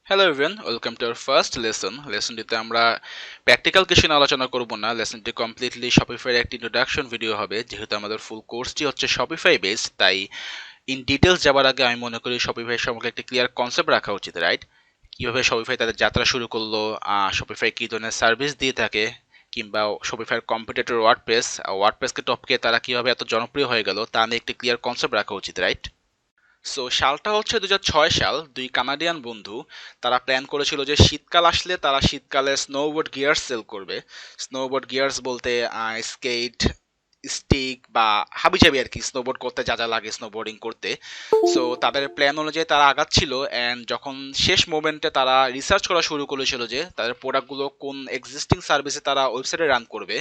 Hello everyone, welcome to our first লেসনটিতে আমরা practical কিছু নিয়ে আলোচনা করব না। লেসনটি কমপ্লিটলি শপিফাইয়ের একটি ইন্ট্রোডাকশন ভিডিও হবে। যেহেতু আমাদের ফুল কোর্সটি হচ্ছে শপিফাই বেসড, তাই ইন ডিটেলস যাওয়ার আগে আমি মনে করি শপিফাই সম্পর্কে একটি ক্লিয়ার কনসেপ্ট রাখা উচিত, রাইট? কীভাবে শপিফাই তাদের যাত্রা শুরু করলো, শপিফাই কী ধরনের সার্ভিস দিয়ে থাকে, কিংবা শপিফাইয়ের কম্পিটিটর ওয়ার্ডপ্রেসকে টপকে তারা কীভাবে এত জনপ্রিয় হয়ে গেল তা নিয়ে একটি ক্লিয়ার কনসেপ্ট রাখা উচিত, রাইট? সো সালটা হচ্ছে 2006 সাল। দুই কানাডিয়ান বন্ধু তারা প্ল্যান করেছিল যে শীতকাল আসলে তারা শীতকালে স্নোবোর্ড গিয়ার্স সেল করবে। স্নোবোর্ড গিয়ার্স বলতে স্কেট, স্টিক বা হাবিজাবি আর কি, স্নোবোর্ড করতে যা যা লাগে স্নোবোর্ডিং করতে। সো তাদের প্ল্যান অনুযায়ী তারা আগাচ্ছিল, অ্যান্ড যখন শেষ মোমেন্টে তারা রিসার্চ করা শুরু করেছিল যে তাদের প্রোডাক্টগুলো কোন এক্সিস্টিং সার্ভিসে তারা ওয়েবসাইটে রান করবে।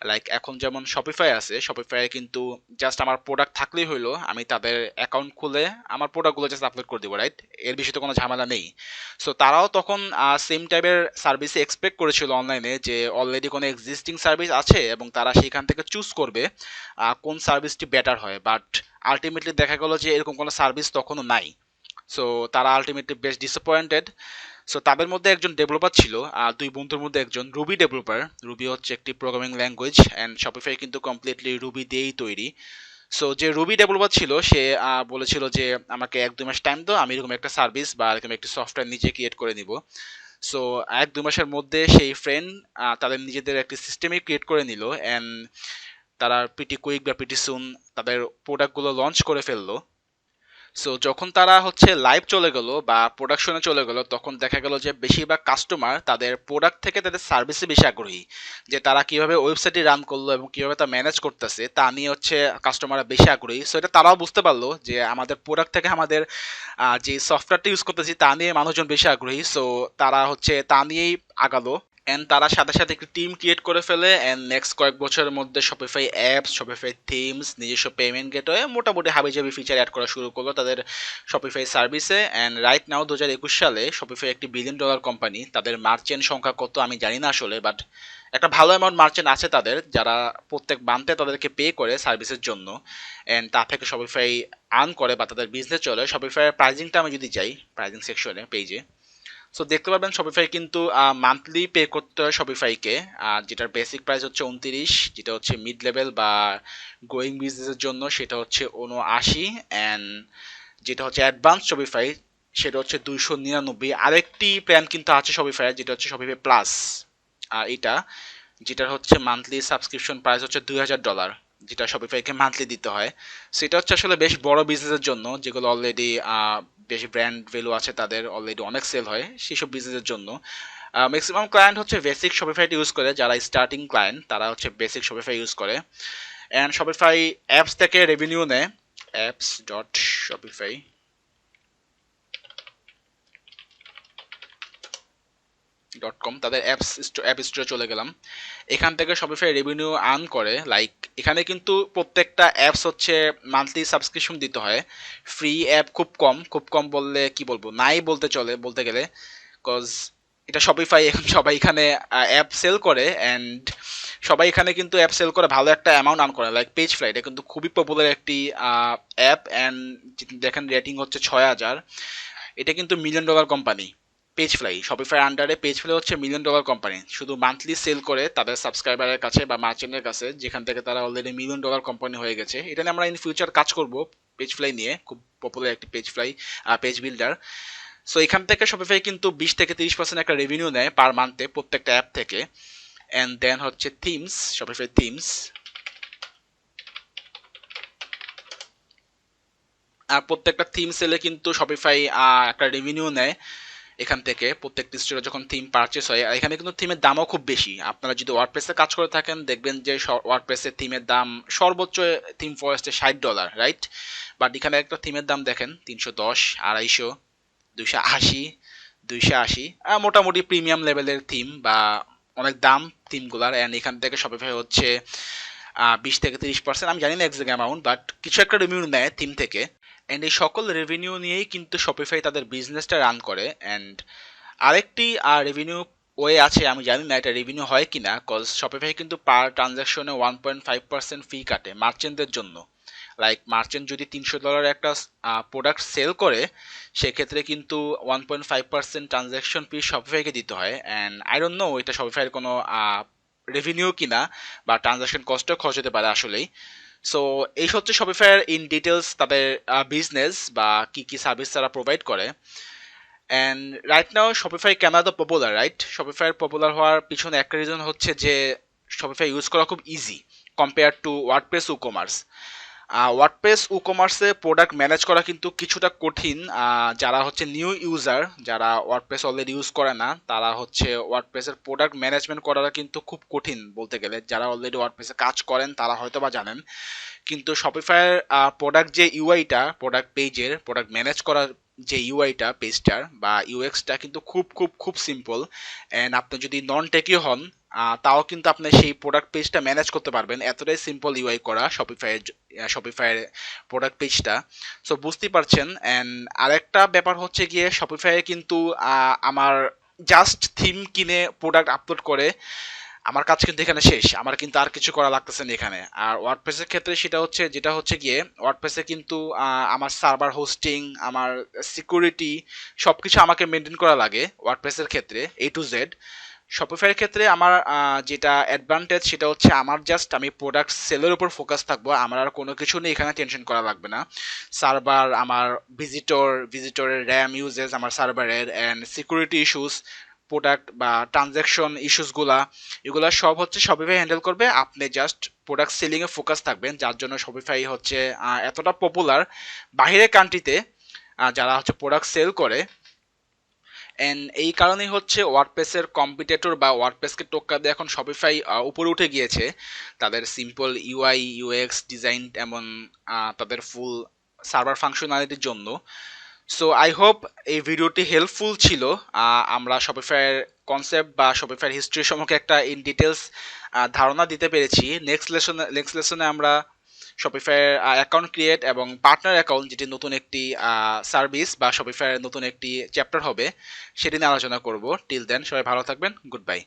লাইক এখন যেমন শপিফাই আছে, শপিফাই কিন্তু জাস্ট আমার প্রোডাক্ট থাকলেই হইলো, আমি তাদের অ্যাকাউন্ট খুলে আমার প্রোডাক্টগুলো জাস্ট আপলোড করে দেবো, রাইট? এর বিষয়ে তো কোনো ঝামেলা নেই। সো তারাও তখন সেম টাইপের সার্ভিসে এক্সপেক্ট করেছিল অনলাইনে যে অলরেডি কোনো এক্সিস্টিং সার্ভিস আছে এবং তারা সেখান থেকে চুজ করবে কোন সার্ভিসটি বেটার হয়। বাট আলটিমেটলি দেখা গেল যে এরকম কোনো সার্ভিস তখনও নাই। সো তারা আলটিমেটলি বেশ ডিসঅ্যাপয়েন্টেড। সো তাদের মধ্যে একজন ডেভেলপার ছিল, দুই বন্ধুর মধ্যে একজন রুবি ডেভেলপার। রুবি হচ্ছে একটি প্রোগ্রামিং ল্যাঙ্গুয়েজ, অ্যান্ড শপিফাই কিন্তু কমপ্লিটলি রুবি দিয়েই তৈরি। সো যে রুবি ডেভেলপার ছিল সে বলেছিল যে আমাকে 1-2 মাস টাইম দাও, আমি এরকম একটা সার্ভিস বা এরকম একটি সফটওয়্যার নিজে ক্রিয়েট করে নিব। সো 1-2 মাসের মধ্যে সেই ফ্রেন্ড তাদের নিজেদের একটি সিস্টেমই ক্রিয়েট করে নিল, অ্যান্ড তারা প্রিটি কুইক বা প্রিটি সুন তাদের প্রোডাক্টগুলো লঞ্চ করে ফেললো। সো যখন তারা হচ্ছে লাইভ চলে গেল বা প্রোডাকশনে চলে গেল, তখন দেখা গেল যে বেশিরভাগ কাস্টমার তাদের প্রোডাক্ট থেকে তাদের সার্ভিসে বেশি আগ্রহী। যে তারা কিভাবে ওয়েবসাইটটি রান করলো এবং কিভাবে তা ম্যানেজ করতেছে তা নিয়ে হচ্ছে কাস্টমাররা বেশি আগ্রহী। সো এটা তারাও বুঝতে পারলো যে আমাদের প্রোডাক্ট থেকে আমাদের যে সফটওয়্যারটা ইউজ করতেছি তা নিয়ে মানুষজন বেশি আগ্রহী। সো তারা হচ্ছে তা নিয়েই আগালো, অ্যান্ড তারা সাথে সাথে একটি টিম ক্রিয়েট করে ফেলে। অ্যান্ড নেক্সট কয়েক বছরের মধ্যে শপিফাই অ্যাপস, শপিফাই থিমস, নিজস্ব পেমেন্ট গেটওয়ে মোটামুটি হাবিজাবি ফিচার অ্যাড করা শুরু করলো তাদের শপিফাই সার্ভিসে। অ্যান্ড রাইট নাও 2021 সালে শপিফাই একটি $1 বিলিয়ন কোম্পানি। তাদের মার্চেন্ট সংখ্যা কত আমি জানি না আসলে, বাট একটা ভালো অ্যামাউন্ট মার্চেন্ট আছে তাদের, যারা প্রত্যেক মান্থে তাদেরকে পে করে সার্ভিসের জন্য, অ্যান্ড তা থেকে শপিফাই আর্ন করে বা তাদের বিজনেস চলে। শপিফাইয়ের প্রাইজিংটা আমি যদি যাই প্রাইজিং সেকশনে পেজে, সো দেখতে পাবেন শপিফাই কিন্তু মান্থলি পে করতে হয় শপিফাইকে, যেটার বেসিক প্রাইস হচ্ছে 29, যেটা হচ্ছে মিড লেভেল বা গ্রোয়িং বিজনেসের জন্য সেটা হচ্ছে 79, অ্যান্ড যেটা হচ্ছে অ্যাডভান্স শপিফাই সেটা হচ্ছে 299। আরেকটি প্ল্যান কিন্তু আছে শপিফাই, যেটা হচ্ছে শপিফাই প্লাস, এটা যেটার হচ্ছে মান্থলি সাবস্ক্রিপশন প্রাইস হচ্ছে $2000, যেটা শপিফাইকে মান্থলি দিতে হয়। সেটা হচ্ছে আসলে বেশ বড় বিজনেসের জন্য, যেগুলো অলরেডি বেশি ব্র্যান্ড ভ্যালু আছে তাদের, অলরেডি অনেক সেল হয় সেসব বিজনেসের জন্য। ম্যাক্সিমাম ক্লায়েন্ট হচ্ছে বেসিক শপিফাইটি ইউজ করে, যারা স্টার্টিং ক্লায়েন্ট তারা হচ্ছে বেসিক শপিফাই ইউজ করে। অ্যান্ড শপিফাই অ্যাপস থেকে রেভিনিউ নেয়, অ্যাপস ডট শপিফাই .com, তাদের অ্যাপ স্টোরে চলে গেলাম। এখান থেকে শপিফাই রেভিনিউ আর্ন করে। লাইক এখানে কিন্তু প্রত্যেকটা অ্যাপস হচ্ছে মান্থলি সাবস্ক্রিপশন দিতে হয়। ফ্রি অ্যাপ খুব কম, খুব কম বললে কি বলবো, নাই বলতে চলে বলতে গেলে, কজ এটা শপিফাই, এখন সবাই এখানে অ্যাপ সেল করে, অ্যান্ড সবাই এখানে কিন্তু অ্যাপ সেল করে ভালো একটা অ্যামাউন্ট আর্ন করে। লাইক পেজ ফ্লাই, এটা কিন্তু খুবই পপুলার একটি অ্যাপ, অ্যান্ড দেখেন রেটিং হচ্ছে 6000। এটা কিন্তু $1 million company. Page fly Shopify আন্ডারে, পেজ ফ্লাই হচ্ছে $1 মিলিয়ন কোম্পানি, শুধু মান্থলি সেল করে তাদের সাবস্ক্রাইবারের কাছে বা মার্চেন্টের কাছে, যেখান থেকে তারা অলরেডি $1 মিলিয়ন কোম্পানি হয়ে গেছে। এটা নিয়ে আমরা ইন ফিউচার কাজ করব, পেজ ফ্লাই নিয়ে, খুব পপুলার একটি page fly page builder. So এখান থেকে শপিফাই কিন্তু 20-30% একটা রেভিনিউ নেয় পার মান্থে প্রত্যেকটা অ্যাপ থেকে। অ্যান্ড দেন হচ্ছে থিমস, শপিফাই থিমস, আর প্রত্যেকটা থিম সেলে কিন্তু শপিফাই একটা রেভিনিউ নেয় এখান থেকে। প্রত্যেকটি স্টোরে যখন থিম পারচেস হয়, আর এখানে কিন্তু থিমের দামও খুব বেশি। আপনারা যদি ওয়ার্ডপ্রেসে কাজ করে থাকেন দেখবেন যে ওয়ার্ডপ্রেসের থিমের দাম সর্বোচ্চ থিম ফরেস্টে $60, রাইট? বাট এখানে একটা থিমের দাম দেখেন 310, 250, 280, 280, মোটামুটি প্রিমিয়াম লেভেলের থিম বা অনেক দাম থিমগুলার। অ্যান্ড এখান থেকে শপিফাই হচ্ছে 20-30%, আমি জানি না এক্সাক্ট অ্যামাউন্ট, বাট কিছু একটা রেভিনিউ নেয় থিম থেকে। অ্যান্ড এই সকল রেভিনিউ নিয়েই কিন্তু শপিফাই তাদের বিজনেসটা রান করে। অ্যান্ড আরেকটি রেভিনিউ ওয়ে আছে, আমি জানি না এটা রেভিনিউ হয় কিনা, কজ শপিফাই কিন্তু পার ট্রানজাকশনে 1.5% ফি কাটে মার্চেন্টদের জন্য। লাইক মার্চেন্ট যদি $300 একটা প্রোডাক্ট সেল করে, সেক্ষেত্রে কিন্তু 1.5% ট্রানজ্যাকশন ফি শপিফাইকে দিতে হয়। অ্যান্ড আই ডোন্ট নো এটা শপিফাইয়ের কোনো রেভিনিউ কিনা বা ট্রানজ্যাকশন কস্টও খরচ হতে পারে আসলেই। সো এই হচ্ছে শপিফাইয়ের ইন ডিটেলস তাদের বিজনেস বা কি কি সার্ভিস তারা প্রোভাইড করে। অ্যান্ড রাইট নাও শপিফাই কেন এত পপুলার, রাইট? শপিফাইয়ের পপুলার হওয়ার পিছনে একটা রিজন হচ্ছে যে শপিফাই ইউজ করা খুব easy compare to WordPress e commerce. WordPress e কমার্সে প্রোডাক্ট ম্যানেজ করা কিন্তু কিছুটা কঠিন। যারা হচ্ছে নিউ ইউজার, যারা ওয়ার্ডপ্রেস অলরেডি ইউজ করে না, তারা হচ্ছে ওয়ার্ডপ্রেসের প্রোডাক্ট ম্যানেজমেন্ট করাটা কিন্তু খুব কঠিন বলতে গেলে। যারা অলরেডি ওয়ার্ডপ্রেসে কাজ করেন তারা হয়তো বা জানেন, কিন্তু শপিফাইয়ের প্রোডাক্ট যে ইউআইটা, প্রোডাক্ট পেজের প্রোডাক্ট ম্যানেজ করার যে ইউআইটা পেজটার বা ইউএক্সটা কিন্তু খুব খুব খুব সিম্পল। অ্যান্ড আপনি যদি নন টেকিও হন, তাও কিন্তু আপনি সেই প্রোডাক্ট পেজটা ম্যানেজ করতে পারবেন, এতটাই সিম্পল ইউআই করা শপিফাইয়ের প্রোডাক্ট পেজটা। সো বুঝতেই পারছেন। অ্যান্ড আরেকটা ব্যাপার হচ্ছে গিয়ে শপিফাইয়ে কিন্তু আমার জাস্ট থিম কিনে প্রোডাক্ট আপলোড করে আমার কাজ কিন্তু এখানে শেষ, আমার কিন্তু আর কিছু করা লাগতেছে না এখানে। আর ওয়ার্ডপ্রেসের ক্ষেত্রে যেটা হচ্ছে গিয়ে ওয়ার্ডপ্রেসে কিন্তু আমার সার্ভার হোস্টিং, আমার সিকিউরিটি সব কিছু আমাকে মেনটেন করা লাগে ওয়ার্ডপ্রেসের ক্ষেত্রে A to Z। শপিফাইয়ের ক্ষেত্রে আমার যেটা অ্যাডভান্টেজ সেটা হচ্ছে আমার জাস্ট আমি প্রোডাক্ট সেলের উপর ফোকাস থাকবো, আমার আর কোনো কিছু নিয়ে এখানে টেনশন করা লাগবে না। সার্ভার, আমার ভিজিটরের র্যাম ইউজেস আমার সার্ভারের, অ্যান্ড সিকিউরিটি ইস্যুস, প্রোডাক্ট বা ট্রানজ্যাকশন ইস্যুসগুলা, এগুলা সব হচ্ছে শপিফাই হ্যান্ডেল করবে। আপনি জাস্ট প্রোডাক্ট সেলিংয়ে ফোকাস থাকবেন, যার জন্য শপিফাই হচ্ছে এতটা পপুলার বাহিরের কান্ট্রিতে যারা হচ্ছে প্রোডাক্ট সেল করে। এন্ড এই কারণেই হচ্ছে ওয়ার্ডপ্রেসের কম্পিটিটর বা ওয়ার্ডপ্রেসকে টোক্কা দিয়ে এখন শপিফাই উপরে উঠে গিয়েছে, তাদের সিম্পল ইউআই ইউএক্স ডিজাইন এমন তাদের ফুল সার্ভার ফাংশনালিটির জন্য। সো আই হোপ এই ভিডিওটি হেল্পফুল ছিল। আমরা শপিফাইয়ের কনসেপ্ট বা শপিফাইয়ের হিস্ট্রি সম্পর্কে একটা ইন ডিটেলস ধারণা দিতে পেরেছি। নেক্সট লেসনে আমরা শপিফাইয়ের অ্যাকাউন্ট ক্রিয়েট এবং পার্টনার অ্যাকাউন্ট, যেটি নতুন একটি সার্ভিস বা শপিফাইয়ের নতুন একটি চ্যাপ্টার হবে, সেটি নিয়ে আলোচনা করব। টিল দেন সবাই ভালো থাকবেন, গুড বাই।